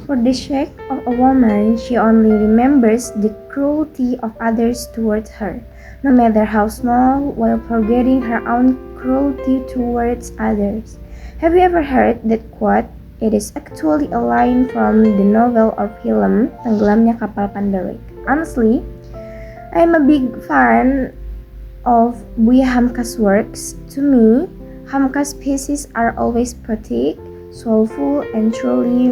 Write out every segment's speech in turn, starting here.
For the sake of a woman, she only remembers the cruelty of others towards her, no matter how small, while forgetting her own cruelty towards others. Have you ever heard that quote? It is actually a line from the novel or film Tenggelamnya Kapal Pandarik. Honestly, I am a big fan of Buya Hamka's works. To me, Hamka's pieces are always poetic, soulful, and truly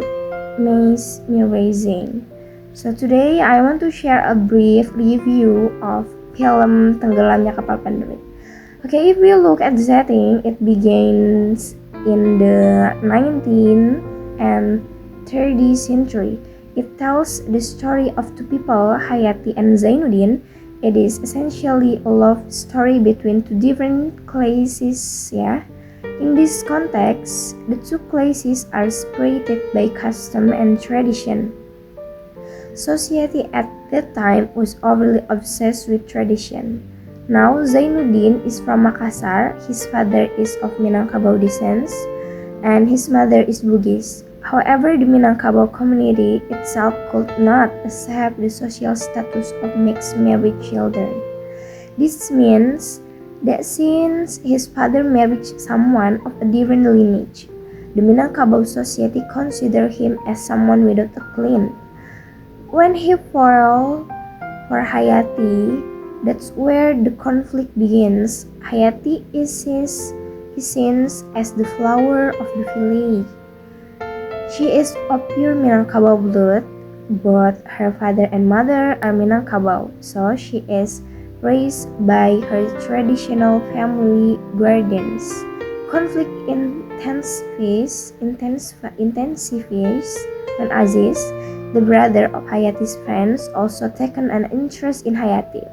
mesmerizing. So today I want to share a brief review of film Tenggelamnya Kapal Pandarik. Okay, if we look at the setting, it begins in the 19th and 30th century. It tells the story of two people, Hayati and Zainuddin. It is essentially a love story between two different classes, In this context, the two classes are separated by custom and tradition. Society at that time was overly obsessed with tradition. Now, Zainuddin is from Makassar. His father is of Minangkabau descent, and his mother is Bugis. However, the Minangkabau community itself could not accept the social status of mixed married children. This means that since his father married someone of a different lineage, the Minangkabau society considered him as someone without a clan. When he fell for Hayati, that's where the conflict begins. Hayati is seen as the flower of the village. She is of pure Minangkabau blood. Both her father and mother are Minangkabau, so she is raised by her traditional family guardians. Conflict intensifies when Aziz, the brother of Hayati's friends, also taken an interest in Hayati.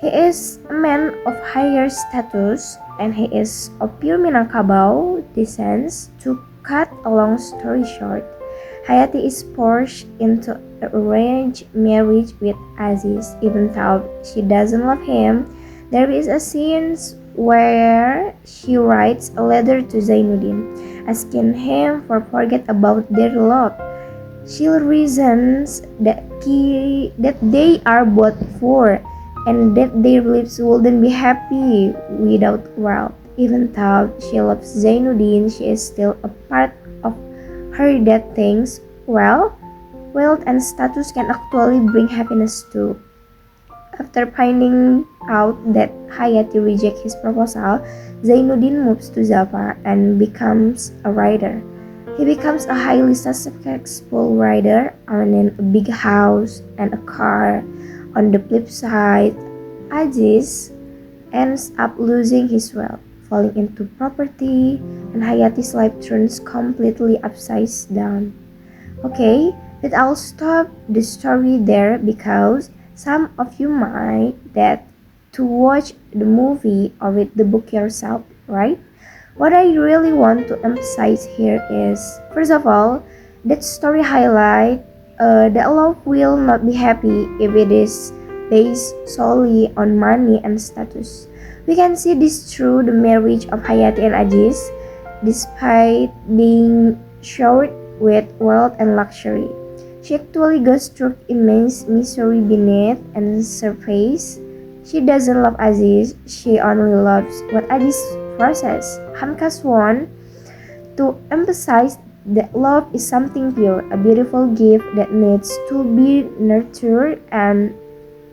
He is a man of higher status and he is of pure Minangkabau descent. To cut a long story short, Hayati is forced into an arranged marriage with Aziz. Even though she doesn't love him, there is a scene where she writes a letter to Zainuddin, asking him for forget about their love. She reasons that they are both poor and that their lives wouldn't be happy without wealth. Even though she loves Zainuddin, she is still a part of her that thinks, well, wealth and status can actually bring happiness too. After finding out that Hayati rejects his proposal, Zainuddin moves to Java and becomes a writer. He becomes a highly successful writer, owning a big house and a car. On the flip side, Aziz ends up losing his wealth, falling into poverty, and Hayati's life turns completely upside down. Okay, but I'll stop the story there because some of you might that to watch the movie or read the book yourself, right? What I really want to emphasize here is, first of all, that story highlight that love will not be happy if it is based solely on money and status. We can see this through the marriage of Hayati and Aziz. Despite being showered with wealth and luxury, she actually goes through immense misery beneath the surface. She doesn't love Aziz, she only loves what Aziz possesses. Hamkas wants to emphasize that love is something pure, a beautiful gift that needs to be nurtured and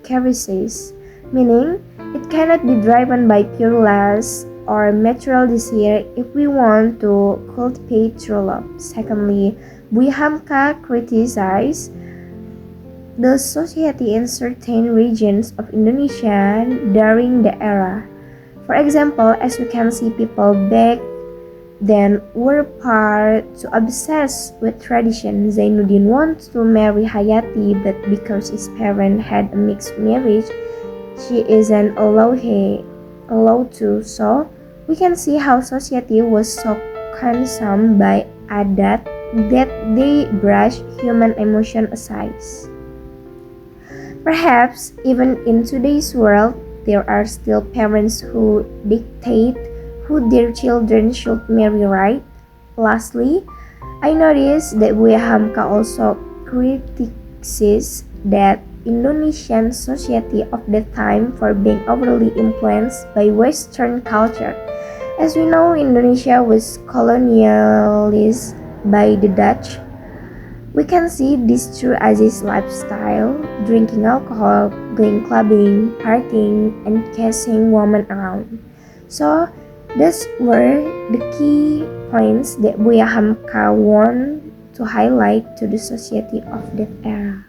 cherished, meaning it cannot be driven by pure lust or material desire if we want to cultivate true love. Secondly, Buya Hamka criticized the society in certain regions of Indonesia during the era. For example, as we can see, people back then were part to obsessed with tradition. Zainuddin wants to marry Hayati, but because his parents had a mixed marriage, she isn't allowed to. So we can see how society was so consumed by adat that they brush human emotion aside. Perhaps even in today's world, there are still parents who dictate who their children should marry, right? Lastly, I noticed that Buya Hamka also criticizes that Indonesian society of the time for being overly influenced by Western culture. As we know, Indonesia was colonialized by the Dutch. We can see this through Aziz's lifestyle, drinking alcohol, going clubbing, partying, and kissing women around. So, those were the key points that Buya Hamka want to highlight to the society of that era.